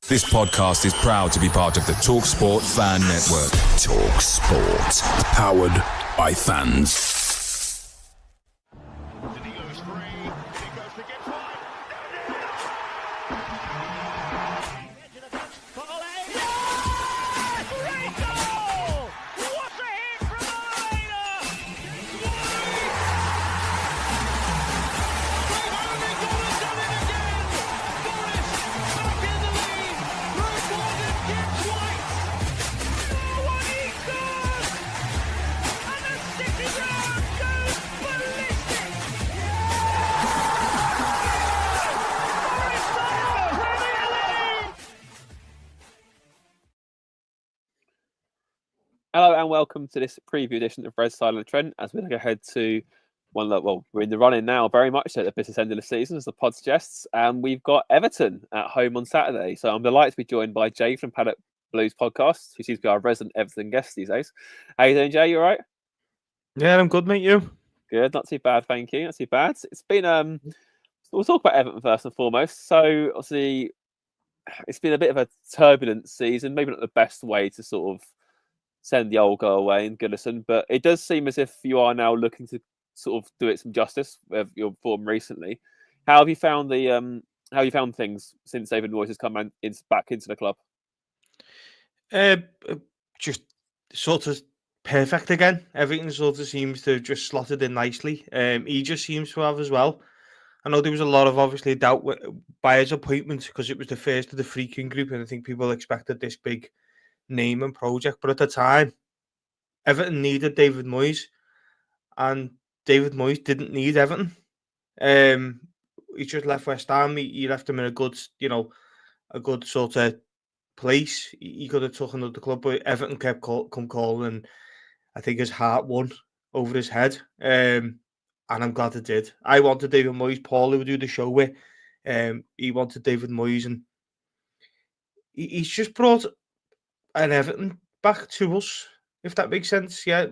This podcast is proud to be part of the talkSPORT Fan Network. talkSPORT. Powered by fans. Hello and welcome to this preview edition of Red Side and Trent as we look ahead to one that, well, we're in the running now, very much so at the business end of the season, as the pod suggests. And we've got Everton at home on Saturday. So I'm delighted to be joined by Jay from Paddock Blues podcast, who seems to be our resident Everton guest these days. How you doing, Jay? You all right? Yeah, I'm good, mate. You? Good. Not too bad, thank you. Not too bad. It's been, we'll talk about Everton first and foremost. So obviously, it's been a bit of a turbulent season, maybe not the best way to sort of send the old girl away in Goodison, but it does seem as if you are now looking to sort of do it some justice with your form recently. How have you found things since David Moyes has come back into the club? Just sort of perfect again. Everything sort of seems to have just slotted in nicely. He just seems to have as well. I know there was a lot of obviously doubt by his appointment because it was the first of the freaking group, and I think people expected this big name and project. But at the time, Everton needed David Moyes, and David Moyes didn't need Everton. He just left West Ham. He left him in a good sort of place. He could have took another club, but Everton kept calling, and I think his heart won over his head. And I'm glad it did. I wanted David Moyes. Paul, who would do the show with, he wanted David Moyes, and he's just brought an Everton back to us, if that makes sense. Yeah,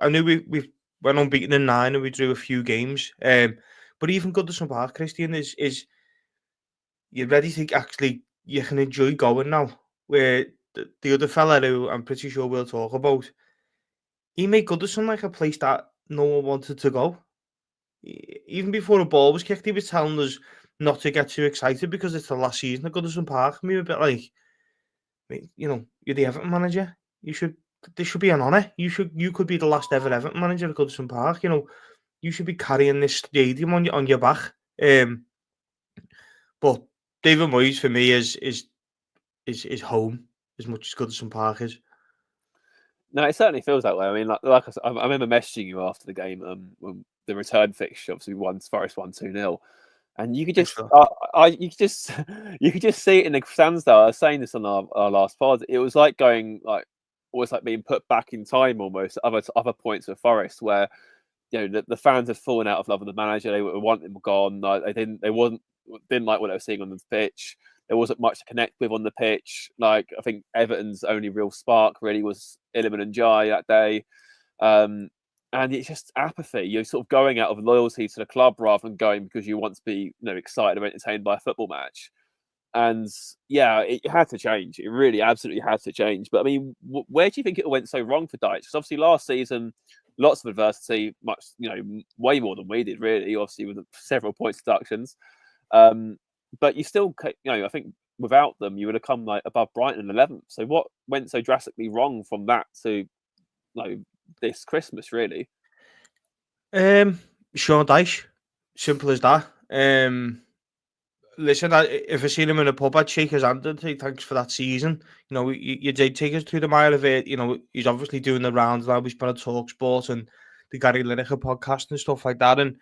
I knew we went unbeaten in 9 and we drew a few games. But even Goodison Park, Christian, is you're ready to actually, you can enjoy going now. Where the other fella who I'm pretty sure we'll talk about, he made Goodison like a place that no one wanted to go. Even before the ball was kicked, he was telling us not to get too excited because it's the last season at Goodison Park. And we were a bit like, you're the Everton manager. This should be an honour. You could be the last ever Everton manager at Goodison Park. You should be carrying this stadium on your back. But David Moyes for me is home as much as Goodison Park is. No, it certainly feels that way. I mean, like I remember messaging you after the game when the return fixture obviously Forest won 2-0. And you could just, you could just see it in the stands. Though I was saying this on our last pod, it was like going almost like being put back in time, almost other points of Forest where the fans had fallen out of love with the manager. They want him gone. They didn't like what they were seeing on the pitch. There wasn't much to connect with on the pitch. Like I think Everton's only real spark really was Iliman and Jai that day. And it's just apathy. You're sort of going out of loyalty to the club rather than going because you want to be, excited or entertained by a football match. And yeah, it had to change. It really absolutely had to change. But I mean, where do you think it went so wrong for Dyche? Because obviously last season, lots of adversity, much, way more than we did, really, obviously with several points deductions. But you still, I think without them, you would have come like above Brighton in 11th. So what went so drastically wrong from that to this Christmas, really? Sean Dyche, simple as that. Listen, if I seen him in a pub, I'd shake his hand and say thanks for that season. You did take us through the mile of it. He's obviously doing the rounds now. He's been on talkSPORT and the Gary Lineker podcast and stuff like that. And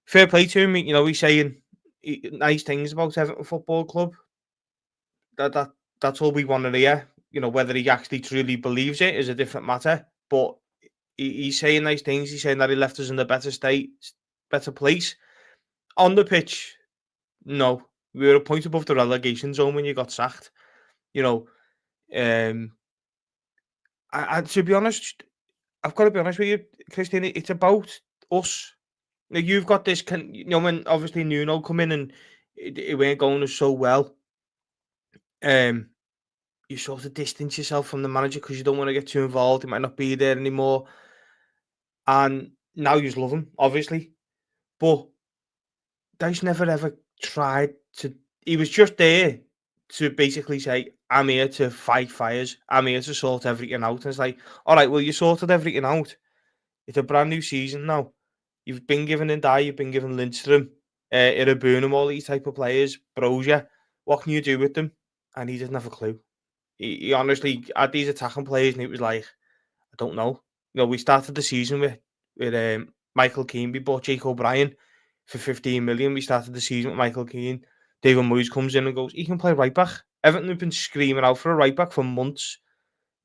fair play to him. He's saying nice things about Everton Football Club. That's all we want to hear. Whether he actually truly believes it is a different matter. But he's saying nice things. He's saying that he left us in a better state, better place. On the pitch, no. We were a point above the relegation zone when you got sacked. I to be honest, I've got to be honest with you, Christine, it's about us. Like, you've got this, when obviously Nuno come in and it weren't going so well. you sort of distance yourself from the manager because you don't want to get too involved. He might not be there anymore. And now you just love him, obviously. But Dyche never ever tried to. He was just there to basically say, I'm here to fight fires. I'm here to sort everything out. And it's like, all right, well, you sorted everything out. It's a brand new season now. You've been given Ndai, you've been given Lindstrom, Irabunum, all these type of players, Brozier. What can you do with them? And he doesn't have a clue. He honestly had these attacking players, and it was like, I don't know. We started the season with Michael Keane. We bought Jake O'Brien for 15 million. We started the season with Michael Keane. David Moyes comes in and goes, he can play right back. Everton have been screaming out for a right back for months.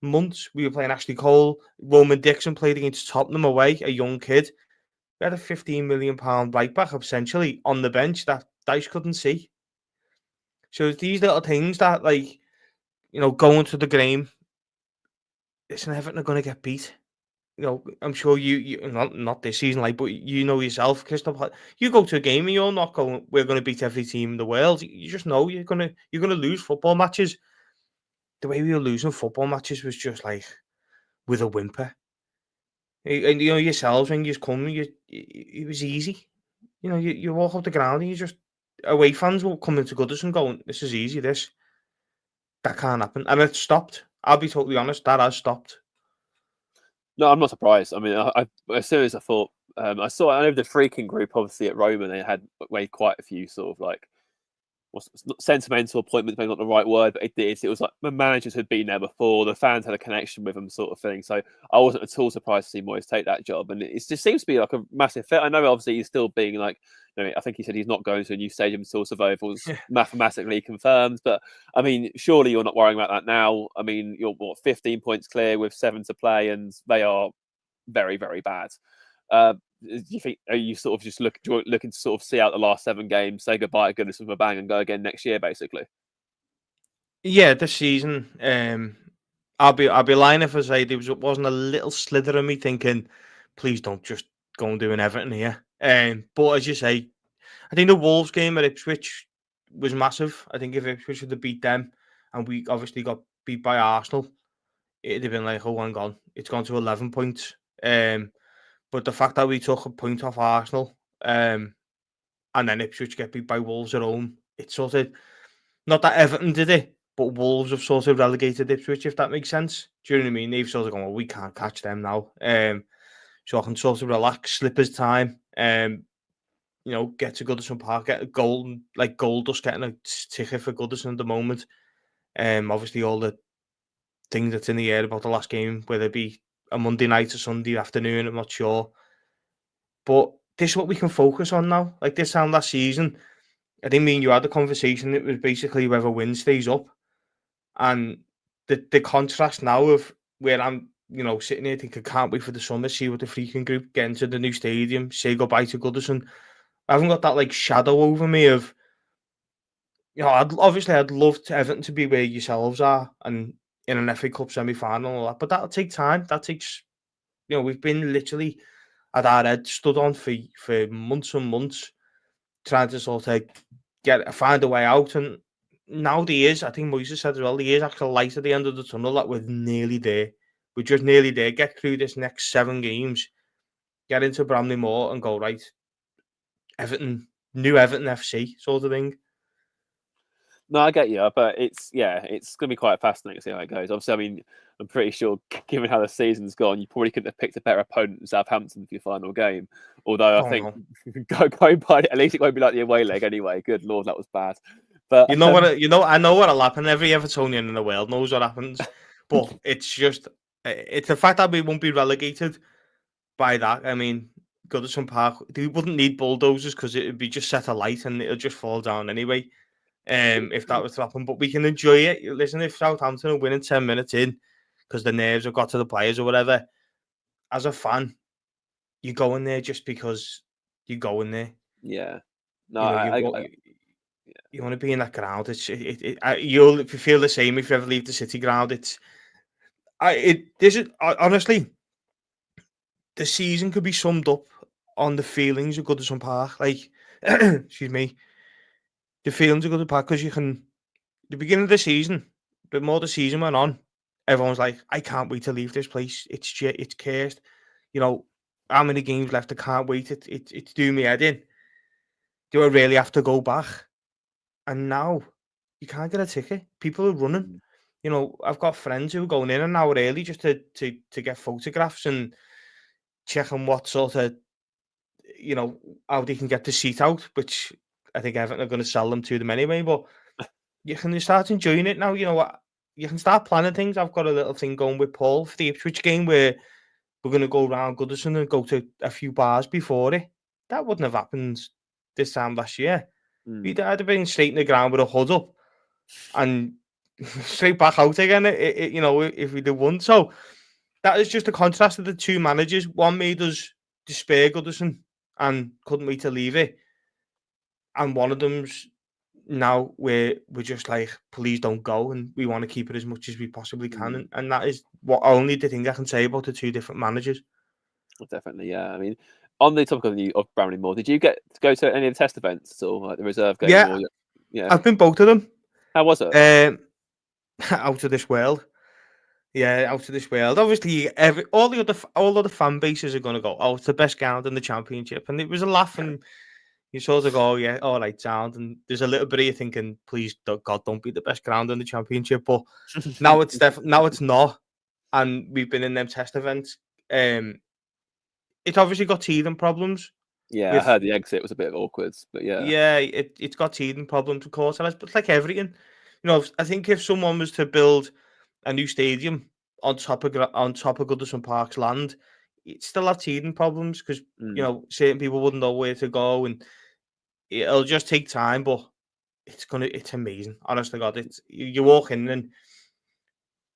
We were playing Ashley Cole. Roman Dixon played against Tottenham away, a young kid. We had a £15 million right back essentially on the bench that Dyche couldn't see. So it's these little things that, like, going to the game, listen, Everton are going to get beat. I'm sure you not this season, like, but yourself, Christoph. You go to a game and you're not going, we're going to beat every team in the world. You just know you're gonna lose football matches. The way we were losing football matches was just like with a whimper. And yourselves, when you come, it was easy. You walk up the ground and you just, away fans will come into Goodison going, this is easy. That can't happen, and it stopped. I'll be totally honest, that has stopped. No, I'm not surprised. I mean, I as soon as I thought, I know the freaking group obviously at Roma, they had made quite a few sort of like, not sentimental appointments, maybe not the right word, but it was like the managers had been there before, the fans had a connection with them, sort of thing. So I wasn't at all surprised to see Moyes take that job, and it just seems to be like a massive fit. I know obviously he's still being like, I think he said he's not going to a new stadium until survival's mathematically confirmed. But I mean, surely you're not worrying about that now. I mean, you're 15 points clear with 7 to play, and they are very, very bad. Do you think, are you sort of just looking to sort of see out the last 7 games, say goodbye to Goodison with a bang, and go again next year, basically? Yeah, this season, I'll be lying if I say there wasn't a little slither of me thinking, please don't just go and do an Everton here. But as you say, I think the Wolves game at Ipswich was massive. I think if Ipswich would have beat them, and we obviously got beat by Arsenal, it'd have been like, oh, hang on, it's gone to 11 points. But the fact that we took a point off Arsenal, and then Ipswich get beat by Wolves at home, it's sort of, not that Everton did it, but Wolves have sort of relegated Ipswich, if that makes sense. Do you know what I mean? They've sort of gone, well, we can't catch them now. So I can sort of relax, slip his time, get to Goodison Park, get a goal, like Goldust getting a ticket for Goodison at the moment. Obviously all the things that's in the air about the last game, whether it be a Monday night or Sunday afternoon, I'm not sure. But this is what we can focus on now. Like this time last season, I didn't mean you had the conversation. It was basically whoever wins stays up. And the contrast now of where I'm, sitting here thinking, can't wait for the summer, see what the freaking group get into the new stadium, say goodbye to Goodison. I haven't got that like shadow over me of, I'd love to Everton to be where yourselves are and in an FA Cup semi-final and all that, but that'll take time. That takes, we've been literally at our head stood on for months and months, trying to sort of find a way out. And now there is, I think Moises said as well, there is actually light at the end of the tunnel that we're nearly there. We're just nearly there. Get through this next 7 games, get into Bramley-Moore and go, right, Everton, new Everton FC sort of thing. No, I get you, but it's going to be quite fascinating to see how it goes. Obviously, I mean, I'm pretty sure, given how the season's gone, you probably couldn't have picked a better opponent than Southampton for your final game. Although I think going by it, at least it won't be like the away leg anyway. Good Lord, that was bad. But I know what'll happen. Every Evertonian in the world knows what happens. But it's just, it's the fact that we won't be relegated by that. I mean, Goodison Park, they wouldn't need bulldozers because it would be just set alight and it'll just fall down anyway. If that was to happen, but we can enjoy it. Listen, if Southampton are winning 10 minutes in because the nerves have got to the players or whatever, as a fan, you go in there just because you go in there. Yeah, no, you want to be in that ground. You'll feel the same if you ever leave the City ground. Honestly, the season could be summed up on the feelings of Goodison Park. Like, excuse me. The feelings of Goodison Park because you can the beginning of the season, the more the season went on, everyone's like, I can't wait to leave this place. It's cursed. You know, how many games left? I can't wait. It's doing me head in. Do I really have to go back? And now you can't get a ticket. People are running. You know, I've got friends who are going in an hour early just to get photographs and checking what sort of, you know, how they can get the seat out, which I think Everton are going to sell them to them anyway. But you can start enjoying it now. You know what? You can start planning things. I've got a little thing going with Paul for the Ipswich game where we're going to go around Goodison and go to a few bars before it. That wouldn't have happened this time last year. I'd have been straight in the ground with a hood up and straight back out again, you know, if we'd have won. So that is just a contrast of the two managers. One made us despair Goodison and couldn't wait to leave it. And one of them's now we're just like, please don't go, and we want to keep it as much as we possibly can. And that is what only the thing I can say about the two different managers. Well, definitely, yeah. I mean, on the topic of Bramley Moore, did you get to go to any of the test events at all, like the reserve game? Yeah, yeah. I've been both of them. How was it? Out of this world. Yeah, out of this world. Obviously, all the other fan bases are going to go, oh, it's the best ground in the Championship, and it was a laugh, and you sort of go, yeah, all right, sound. And there's a little bit of you thinking, please, God, don't be the best ground in the Championship. But now it's now it's not, and we've been in them test events. It's obviously got teething problems. Yeah, I heard the exit was a bit awkward, but yeah. Yeah, it's got teething problems, of course, but it's like everything. You know, I think if someone was to build a new stadium on top of Goodison Park's land, it still have teething problems because you know certain people wouldn't know where to go, and it'll just take time. But it's amazing. Honest to God, you walk in and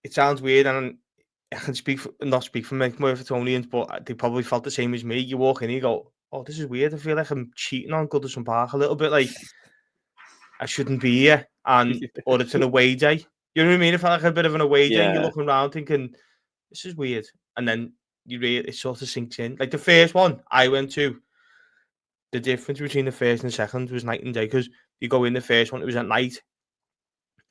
it sounds weird, and I can not speak for many Evertonians, but they probably felt the same as me. You walk in, and you go, "Oh, this is weird. I feel like I'm cheating on Goodison Park a little bit. Like I shouldn't be here, or it's an away day. You know what I mean? It felt like a bit of an away day. And you're looking around thinking, this is weird. And then it sort of sinks in. Like the first one I went to, the difference between the first and the second was night and day. Because you go in the first one, it was at night.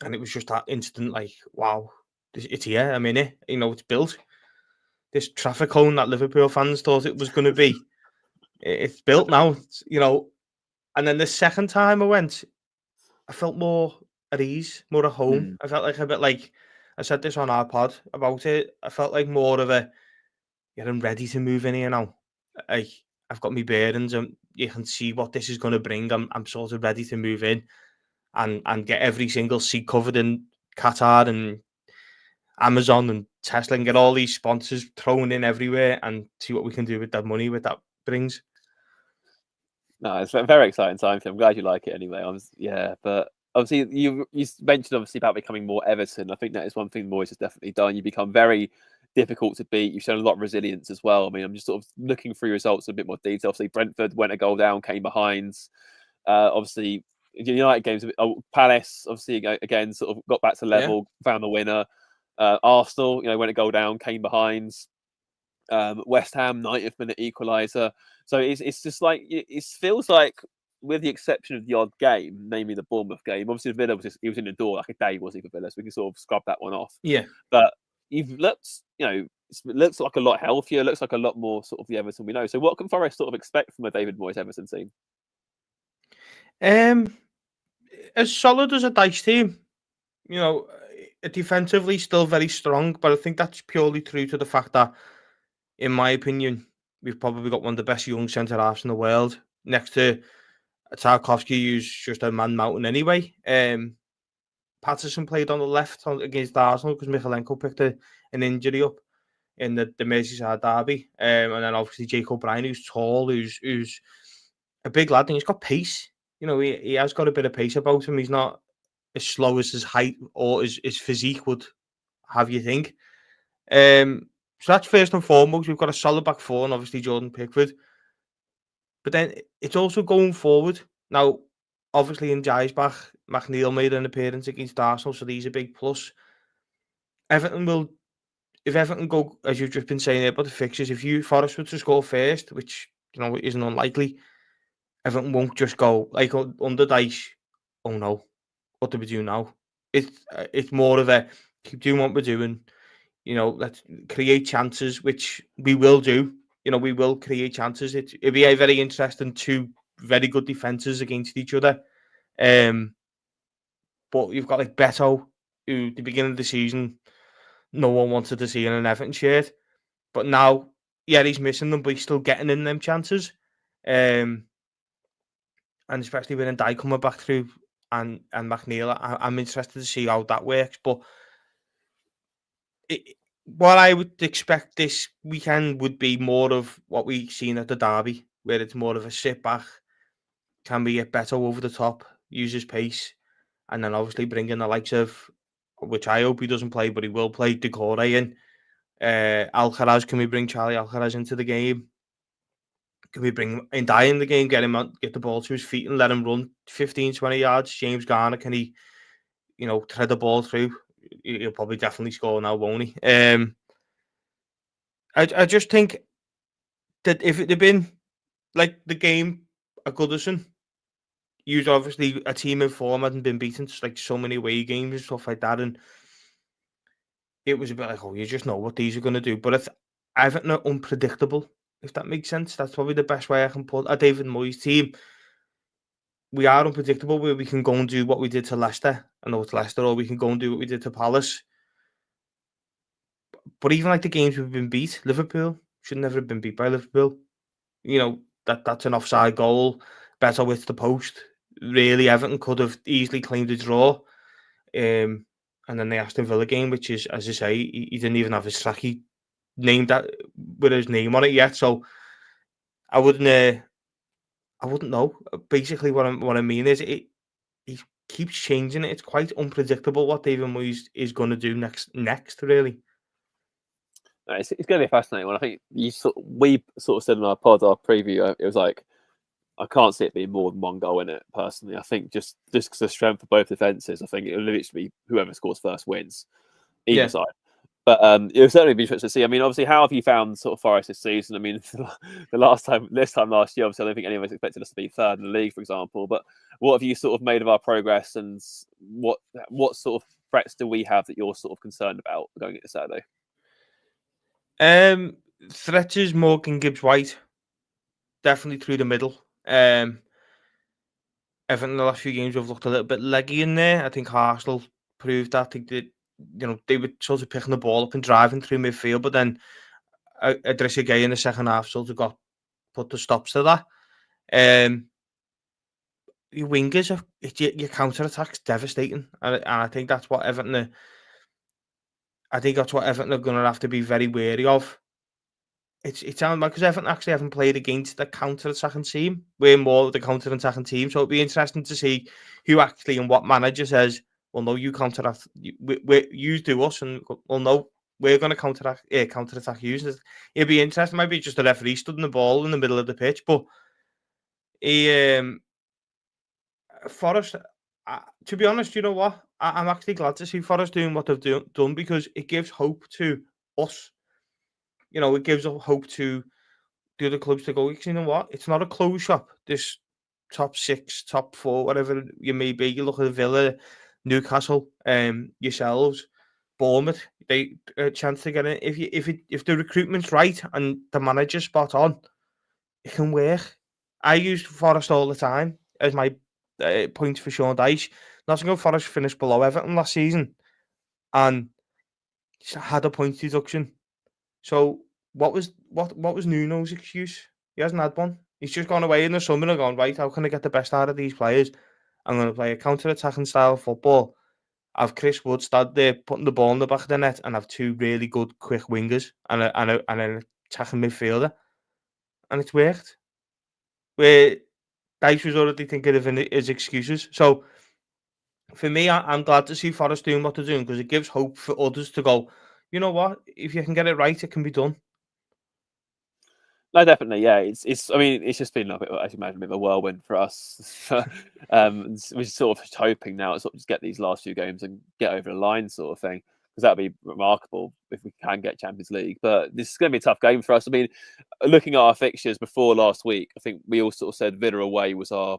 And it was just that instant, like, wow, it's here. I'm in it. You know, it's built. This traffic cone that Liverpool fans thought it was going to be, it's built now, you know. And then the second time I went, I felt more at ease, more at home. I felt like a bit like, I said this on our pod about it, I felt like more of a, yeah, I'm ready to move in here now. I've got my bearings and you can see what this is going to bring. I'm sort of ready to move in and get every single seat covered in Qatar and Amazon and Tesla and get all these sponsors thrown in everywhere and see what we can do with that money that brings. No, it's a very exciting time. I'm glad you like it anyway. But obviously you mentioned obviously about becoming more Everton. I think that is one thing Moyes has definitely done. You become very difficult to beat. You've shown a lot of resilience as well. I mean, I'm just sort of looking through results in a bit more detail. Obviously, Brentford went a goal down, came behind. Obviously, United games, Palace obviously again sort of got back to level, found the winner. Arsenal, went a goal down, came behind. West Ham, 90th minute equaliser. So it's just like it feels like, with the exception of the odd game, namely the Bournemouth game. Obviously, Villa he was in the door like a day, was he, for Villa? So we can sort of scrub that one off. Yeah, but you've looked, it looks like a lot healthier. Looks like a lot more sort of the Everton we know. So what can Forest sort of expect from a David Moyes Everton team? As solid as a Dyche team, defensively still very strong, but I think that's purely through to the fact that, in my opinion, we've probably got one of the best young centre halves in the world, next to Tarkowski, who's just a man mountain anyway. Patterson played on the left against Arsenal because Michalenko picked an injury up in the Merseyside derby, and then obviously Jake O'Brien, who's tall, who's a big lad, and he's got pace. He has got a bit of pace about him. He's not as slow as his height or his physique would have you think. So that's first and foremost. We've got a solid back four and obviously Jordan Pickford. But then it's also going forward. Now, obviously in Dyche's back, McNeil made an appearance against Arsenal, so he's a big plus. If Everton go, as you've just been saying about the fixtures, if Forest were to score first, which isn't unlikely, Everton won't just go like under Dyche, oh no, what do we do now? It's more of a keep doing what we're doing. Let's create chances, which we will do. We will create chances. It'll be a very interesting two very good defenses against each other. But you've got like Beto, who at the beginning of the season, no one wanted to see in an Everton shirt. But now, yeah, he's missing them, but he's still getting in them chances. And especially when Dyche coming back through and McNeil, I'm interested to see how that works. But what I would expect this weekend would be more of what we've seen at the derby, where it's more of a sit back, can we get better over the top, use his pace, and then obviously bring in the likes of, which I hope he doesn't play, but he will play, Decore in. Alcaraz, can we bring Charlie Alcaraz into the game? Can we bring Ndiaye in the game, get the ball to his feet and let him run 15, 20 yards? James Garner, can he, thread the ball through? He'll probably definitely score now, won't he? I just think that if it had been like the game at Goodison, you'd obviously a team in form hadn't been beaten like so many away games and stuff like that, and it was a bit like, oh, you just know what these are going to do. But if Everton are unpredictable, if that makes sense, that's probably the best way I can put a David Moyes team. We are unpredictable, where we can go and do what we did to Leicester. I know it's Leicester, or we can go and do what we did to Palace. But even like the games we've been beat, Liverpool should never have been beat by Liverpool. That's an offside goal, better with the post. Really, Everton could have easily claimed a draw. And then the Aston Villa game, which is, as I say, he didn't even have his trackie named that with his name on it yet. So I wouldn't know. Basically, what I mean is, he keeps changing it. It's quite unpredictable what David Moyes is going to do next. Really. It's going to be a fascinating one. I think we sort of said in our pod, our preview, it was like, I can't see it being more than one goal in it, personally. I think just because of the strength of both defences, I think it'll literally be whoever scores first wins, either side. But it'll certainly be interesting to see. I mean, obviously, how have you found sort of Forest this season? I mean, last year, obviously, I don't think any of us expected us to be third in the league, for example. But what have you sort of made of our progress, and what sort of threats do we have that you're sort of concerned about going into Saturday? Threats is Morgan Gibbs-White, definitely through the middle. Everton in the last few games have looked a little bit leggy in there. I think Arsenal proved that. I think that they were sort of picking the ball up and driving through midfield, but then Idrissa Gueye in the second half sort of put the stops to that. Your wingers, your counter attack's devastating, and I think that's what Everton are. I think that's what Everton are going to have to be very wary of. It sounds like, because Everton actually haven't played against the counter-attacking team. We're more the counter-attacking team, so it'll be interesting to see who actually and what manager says, well, no, you counter-attack, you do us, and well, no, we're going to counter-attack you. It'll be interesting. Maybe just the referee stood in the ball in the middle of the pitch, but Forest, to be honest, you know what? I'm actually glad to see Forest doing what they've done, because it gives hope to us. It gives hope to the other clubs to go, you know what? It's not a closed shop. This top 6, top 4, whatever you may be. You look at Villa, Newcastle, yourselves, Bournemouth. They a chance to get in. If the recruitment's right and the manager's spot on, it can work. I use Forest all the time as my point for Sean Dyche. Nottingham Forest finished below Everton last season and had a point deduction. So what was Nuno's excuse? He hasn't had one. He's just gone away in the summer and gone, right, how can I get the best out of these players? I'm going to play a counter-attacking style of football. Have Chris Wood stand there putting the ball in the back of the net, and have 2 really good quick wingers and an attacking midfielder. And it's worked. Where Dyche was already thinking of his excuses. So for me, I'm glad to see Forest doing what they're doing, because it gives hope for others to go, you know what, if you can get it right, it can be done. No, definitely, yeah. It's. I mean, it's just been, as you imagine, a bit of a whirlwind for us. We're sort of hoping now to sort of just get these last few games and get over the line, sort of thing, because that'd be remarkable if we can get Champions League. But this is going to be a tough game for us. I mean, looking at our fixtures before last week, I think we all sort of said Villa away was our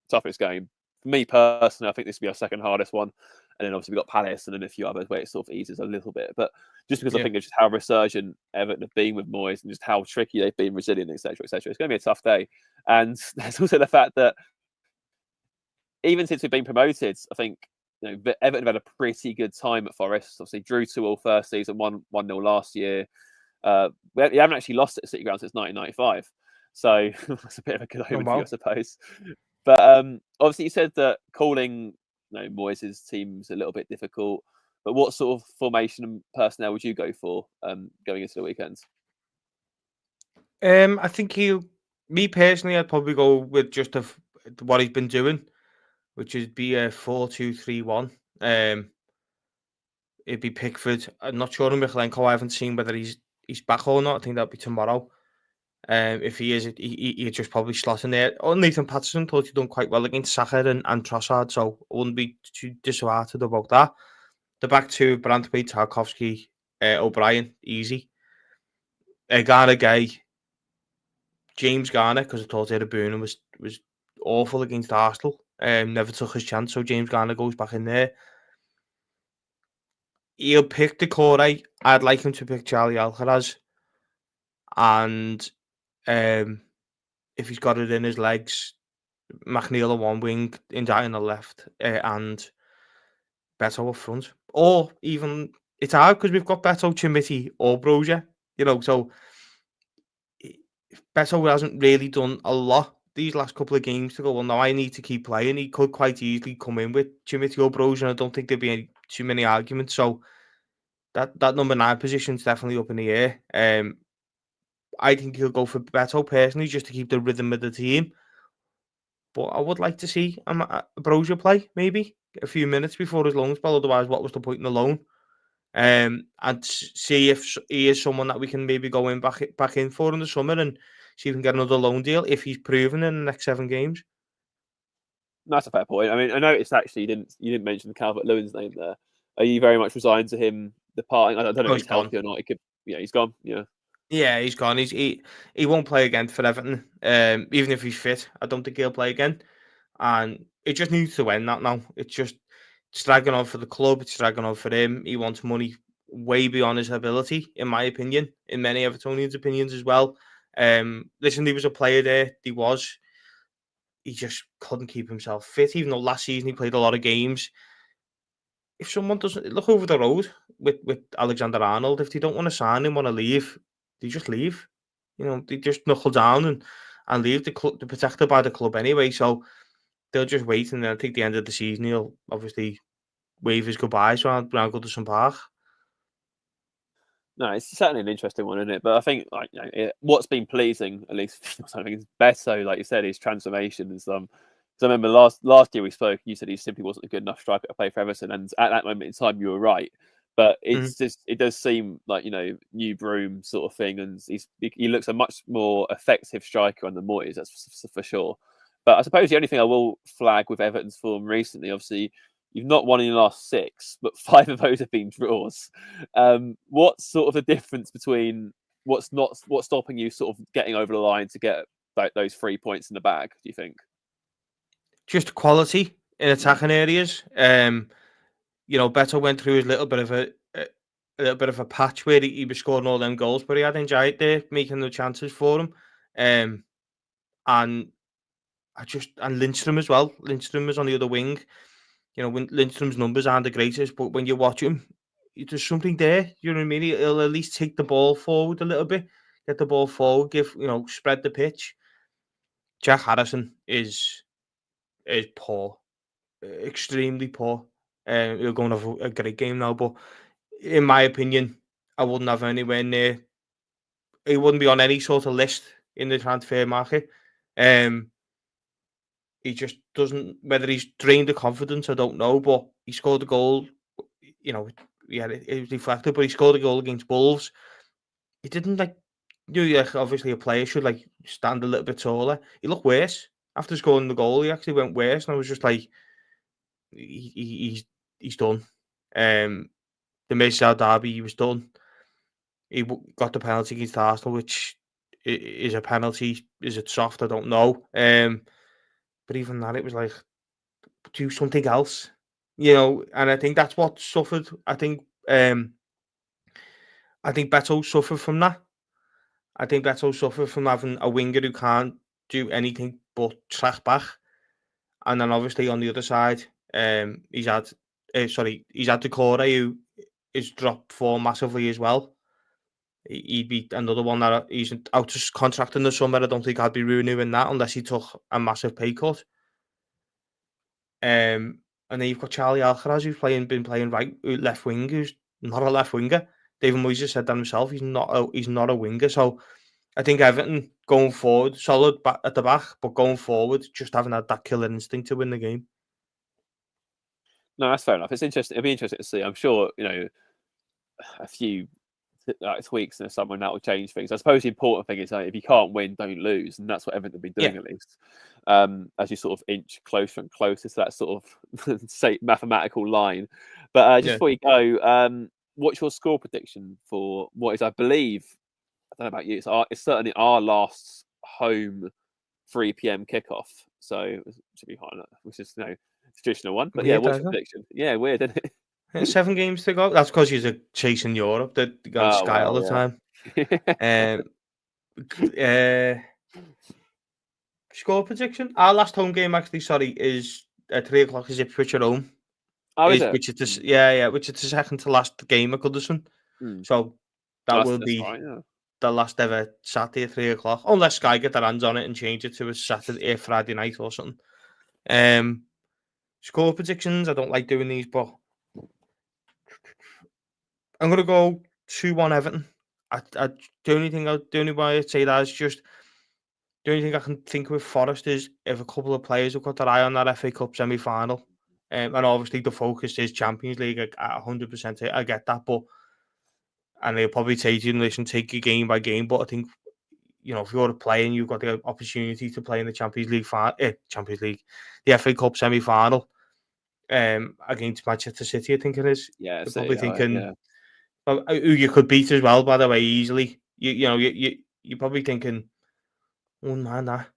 toughest game. For me personally, I think this will be our second hardest one. and then obviously we've got Palace and then a few others where it sort of eases a little bit. But just because I Yeah. think of just how resurgent Everton have been with Moyes and just how tricky they've been, resilient, etc., etc., it's going to be a tough day. And there's also the fact that even since we've been promoted, I think Everton have had a pretty good time at Forest. Obviously, drew 2-2 first season, 1-0 last year. We haven't actually lost at City Ground since 1995, so that's a bit of a good omen for you, I suppose. But obviously, you said that calling Moyes' team's a little bit difficult. But what sort of formation and personnel would you go for going into the weekend? I think me personally, I'd probably go with just what he's been doing, which is be a 4-2-3-1. It'd be Pickford. I'm not sure on Michalenko. I haven't seen whether he's back or not. I think that'll be tomorrow. If he is, he'd just probably slot in there. Oh, Nathan Patterson thought he'd done quite well against Saka and Trossard, so I wouldn't be too disheartened about that. The back two, Branthwaite, Tarkowski, O'Brien, easy. Garner Gay, James Garner, because I thought Eddie Boonen was awful against Arsenal. Never took his chance, so James Garner goes back in there. He'll pick the core. I'd like him to pick Charlie Alcaraz. And if he's got it in his legs, McNeil on one wing, Ndiaye on the left, and Beto up front. Or even, it's hard because we've got Beto, Chimiti, or Brozier, so Beto hasn't really done a lot these last couple of games to go, well, no, I need to keep playing. He could quite easily come in with Chimiti or Brozier, and I don't think there'd be too many arguments. So that number 9 position is definitely up in the air. I think he'll go for Beto personally, just to keep the rhythm of the team. But I would like to see Brozier play, maybe a few minutes before his loan spell. Otherwise, what was the point in the loan? And see if he is someone that we can maybe go in back in for in the summer and see if we can get another loan deal if he's proven in the next 7 games. That's a fair point. I mean, I noticed actually you didn't mention Calvert-Lewin's name there. Are you very much resigned to him departing? I don't know if he's healthy or not. He could, he's gone. Yeah, he's gone. He won't play again for Everton. Even if he's fit, I don't think he'll play again. And it just needs to end that now. It's dragging on for the club. It's dragging on for him. He wants money way beyond his ability, in my opinion, in many Evertonians' opinions as well. Listen, he was a player there. He just couldn't keep himself fit. Even though last season he played a lot of games. If someone doesn't look over the road with Alexander Arnold, if they don't want to sign him, want to leave, they just leave. They just knuckle down and leave. They're protected by the club anyway, so they'll just wait. And then I think the end of the season, he'll obviously wave his goodbyes around Goodison Park. No, it's certainly an interesting one, isn't it? But I think what's been pleasing, at least I think, is Beto, like you said, his transformation is So I remember last year we spoke. You said he simply wasn't a good enough striker to play for Everton, and at that moment in time, you were right. But it's just it does seem like new broom sort of thing, and he looks a much more effective striker on the Moyes, that's for sure. But I suppose the only thing I will flag with Everton's form recently, obviously, you've not won in the last 6, but 5 of those have been draws. What's sort of the difference between what's stopping you sort of getting over the line to get those 3 points in the bag? Do you think? Just quality in attacking areas. Beto went through his little bit of a patch where he was scoring all them goals, but he had Ndiaye there making the chances for him. And Lindstrom as well. Lindstrom was on the other wing. When Lindstrom's numbers aren't the greatest, but when you watch him, there's something there. You know what I mean? He'll at least take the ball forward a little bit, get the ball forward, spread the pitch. Jack Harrison is poor, extremely poor. He'll go and have a great game now, but in my opinion, I wouldn't have anywhere near. He wouldn't be on any sort of list in the transfer market. He just doesn't. Whether he's drained the confidence, I don't know. But he scored a goal. It was deflected, but he scored a goal against Wolves. He didn't obviously a player should stand a little bit taller. He looked worse after scoring the goal. He actually went worse, and I was just like, he's done. The Merseyside derby, he was done. He got the penalty against Arsenal, which is a penalty. Is it soft? I don't know. But even that, it was like, do something else. You know, and I think that's what suffered. I think Beto suffered from that. I think Beto suffered from having a winger who can't do anything but track back. And then obviously on the other side, he's had Decore, who is dropped form massively as well. He'd be another one that he's out of contract in the summer. I don't think I'd be renewing that unless he took a massive pay cut. And then you've got Charlie Alcaraz, who's been playing left wing, who's not a left winger. David Moyes said that himself. He's not a winger. So I think Everton going forward, solid at the back, but going forward, just having had that killer instinct to win the game. No, that's fair enough. It's interesting. It'll be interesting to see. I'm sure a few tweaks in the summer and that will change things. I suppose the important thing is if you can't win, don't lose, and that's what Everton have been doing at least. As you sort of inch closer and closer to that sort of say mathematical line. But just before you go, what's your score prediction for what is, I believe, I don't know about you, it's certainly our last home 3 p.m. kickoff, so it should be high enough, which is traditional one. But weird, what's your prediction? Yeah, weird, isn't it? 7 games to go. That's because you're chasing Europe. They're on Sky all the time. Score prediction. Our last home game, actually, is at 3 o'clock. Is Ipswich at home? Oh, is it? Which is which is the second to last game at Goodison. So that will be the last ever Saturday at 3 o'clock, unless Sky get their hands on it and change it to a Saturday, Friday night or something. Score predictions. I don't like doing these, but I'm going to go 2-1 Everton. The only way I'd say that is just the only thing I can think with Forest is if a couple of players have got their eye on that FA Cup semi-final. And obviously the focus is Champions League at 100%. I get that, and they'll probably take you game by game. But I think, if you're a player and you've got the opportunity to play in the the FA Cup semi-final against Manchester City, I think it is. Yeah, you're probably thinking who you could beat as well, by the way, easily. You're probably thinking, oh man, that.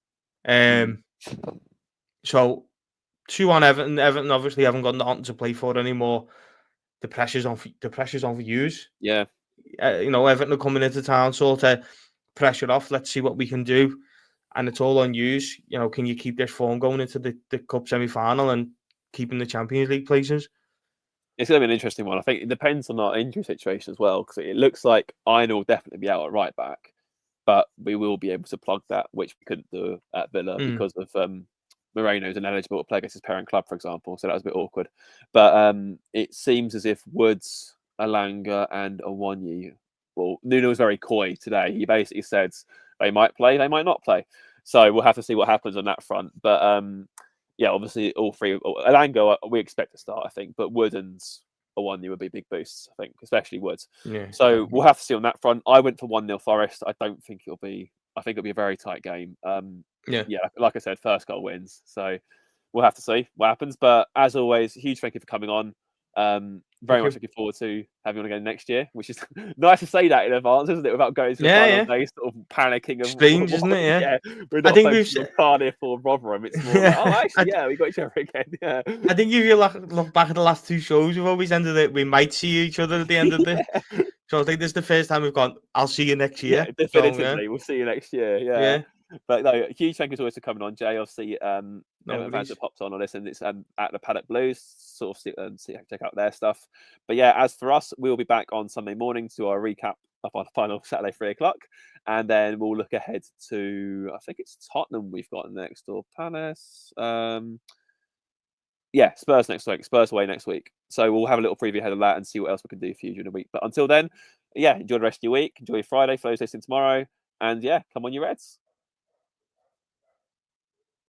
So 2-1 Everton. Everton obviously haven't got nothing to play for anymore. The pressure's on for yous. Yeah. Everton are coming into town, sort of pressure off. Let's see what we can do, and it's all on yous. Can you keep this form going into the cup semi-final and keeping the Champions League places? It's going to be an interesting one. I think it depends on our injury situation as well, because it looks like Aina will definitely be out at right back, but we will be able to plug that, which we couldn't do at Villa because of Moreno's ineligible to play against his parent club, for example. So that was a bit awkward. But it seems as if Woods, Alanga, and Awoniyi. Well, Nuno was very coy today. He basically said they might play, they might not play. So we'll have to see what happens on that front. But obviously all three. Alanga, we expect to start, I think. But Wood and Awoniyi would be big boosts, I think, especially Woods. Yeah. So we'll have to see on that front. I went for 1-0 Forest. I think it'll be a very tight game. Like I said, first goal wins. So we'll have to see what happens. But as always, huge thank you for coming on. Very much looking forward to having you on again next year, which is nice to say that in advance, isn't it? Without going to the final day, sort of panicking. Strange, isn't it? Yeah. We're not focusing on Cardiff or Rotherham. It's more like, we got each other again. Yeah. I think if you look back at the last 2 shows, we've always ended it. We might see each other at the end of the. So I think this is the first time we've gone, I'll see you next year. Yeah, definitively. We'll see you next year. Yeah. But no, huge thank you always for coming on, Jay. Obviously, fans that popped on or listen, it's at the Paddock Blues. Sort of check out their stuff. But as for us, we'll be back on Sunday morning to our recap of our final Saturday 3 o'clock, and then we'll look ahead to, I think it's Tottenham we've got next, or Palace. Spurs next week. Spurs away next week. So we'll have a little preview ahead of that and see what else we can do for you during the week. But until then, enjoy the rest of your week. Enjoy your Friday. For those listening tomorrow. And come on, you Reds.